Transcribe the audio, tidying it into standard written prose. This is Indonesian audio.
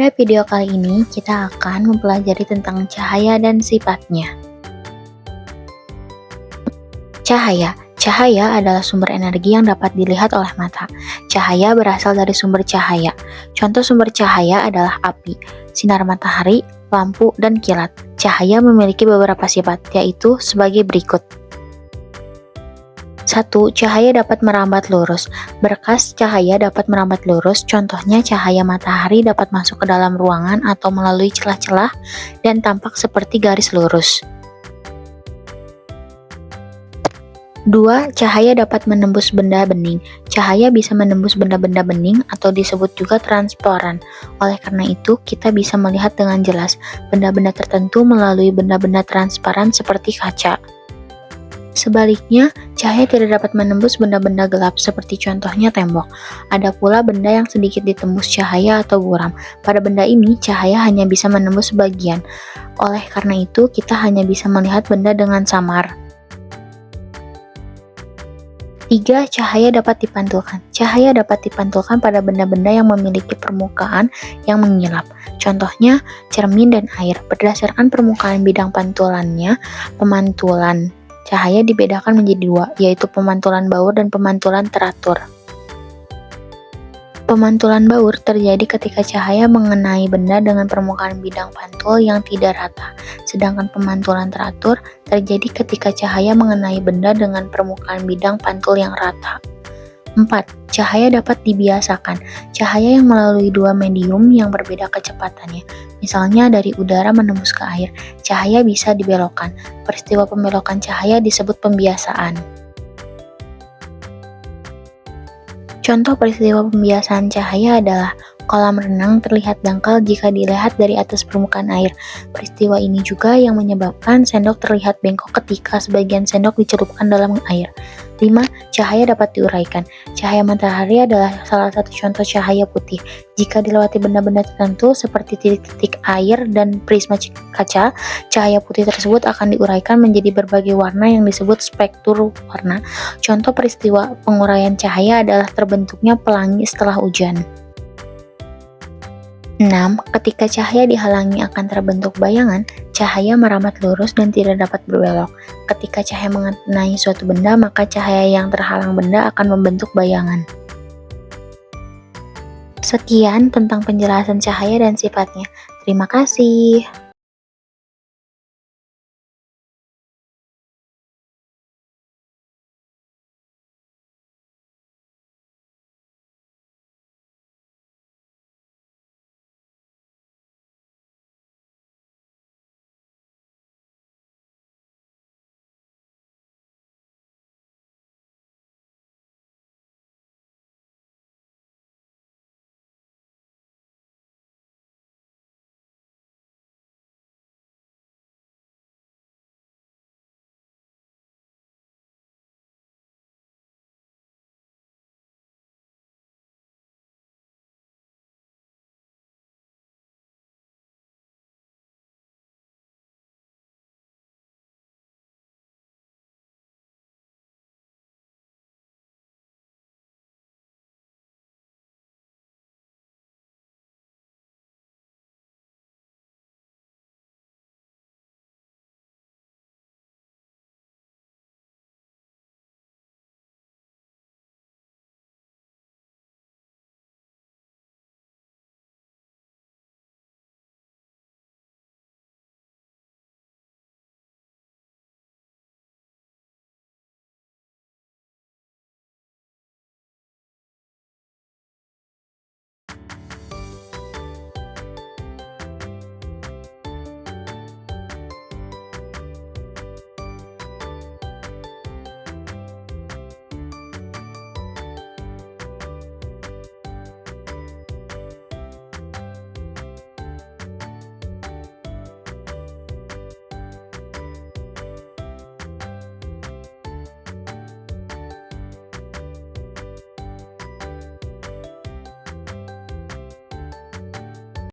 Pada video kali ini, kita akan mempelajari tentang cahaya dan sifatnya. Cahaya adalah sumber energi yang dapat dilihat oleh mata. Cahaya berasal dari sumber cahaya. Contoh sumber cahaya adalah api, sinar matahari, lampu, dan kilat. Cahaya memiliki beberapa sifat, yaitu sebagai berikut. 1. Cahaya dapat merambat lurus. Berkas cahaya dapat merambat lurus, contohnya cahaya matahari dapat masuk ke dalam ruangan atau melalui celah-celah dan tampak seperti garis lurus. 2. Cahaya dapat menembus benda bening. Cahaya bisa menembus benda-benda bening atau disebut juga transparan. Oleh karena itu, kita bisa melihat dengan jelas benda-benda tertentu melalui benda-benda transparan seperti kaca. Sebaliknya, cahaya tidak dapat menembus benda-benda gelap seperti contohnya tembok. Ada pula benda yang sedikit ditembus cahaya atau buram. Pada benda ini, cahaya hanya bisa menembus sebagian. Oleh karena itu, kita hanya bisa melihat benda dengan samar. 3. Cahaya dapat dipantulkan. Cahaya dapat dipantulkan pada benda-benda yang memiliki permukaan yang mengilap. Contohnya, cermin dan air. Berdasarkan permukaan bidang pantulannya, pemantulan cahaya dibedakan menjadi dua, yaitu pemantulan baur dan pemantulan teratur. Pemantulan baur terjadi ketika cahaya mengenai benda dengan permukaan bidang pantul yang tidak rata, sedangkan pemantulan teratur terjadi ketika cahaya mengenai benda dengan permukaan bidang pantul yang rata. 4. Cahaya dapat dibiasakan. Cahaya yang melalui dua medium yang berbeda kecepatannya, misalnya dari udara menembus ke air, cahaya bisa dibelokkan. Peristiwa pembelokan cahaya disebut pembiasaan. Contoh peristiwa pembiasaan cahaya adalah kolam renang terlihat dangkal jika dilihat dari atas permukaan air. Peristiwa ini juga yang menyebabkan sendok terlihat bengkok ketika sebagian sendok dicelupkan dalam air. 5. Cahaya dapat diuraikan. Cahaya matahari adalah salah satu contoh cahaya putih. Jika dilewati benda-benda tertentu seperti titik-titik air dan prisma kaca, cahaya putih tersebut akan diuraikan menjadi berbagai warna yang disebut spektrum warna. Contoh peristiwa penguraian cahaya adalah terbentuknya pelangi setelah hujan. 6. Ketika cahaya dihalangi akan terbentuk bayangan, cahaya merambat lurus dan tidak dapat berbelok. Ketika cahaya mengenai suatu benda, maka cahaya yang terhalang benda akan membentuk bayangan. Sekian tentang penjelasan cahaya dan sifatnya. Terima kasih.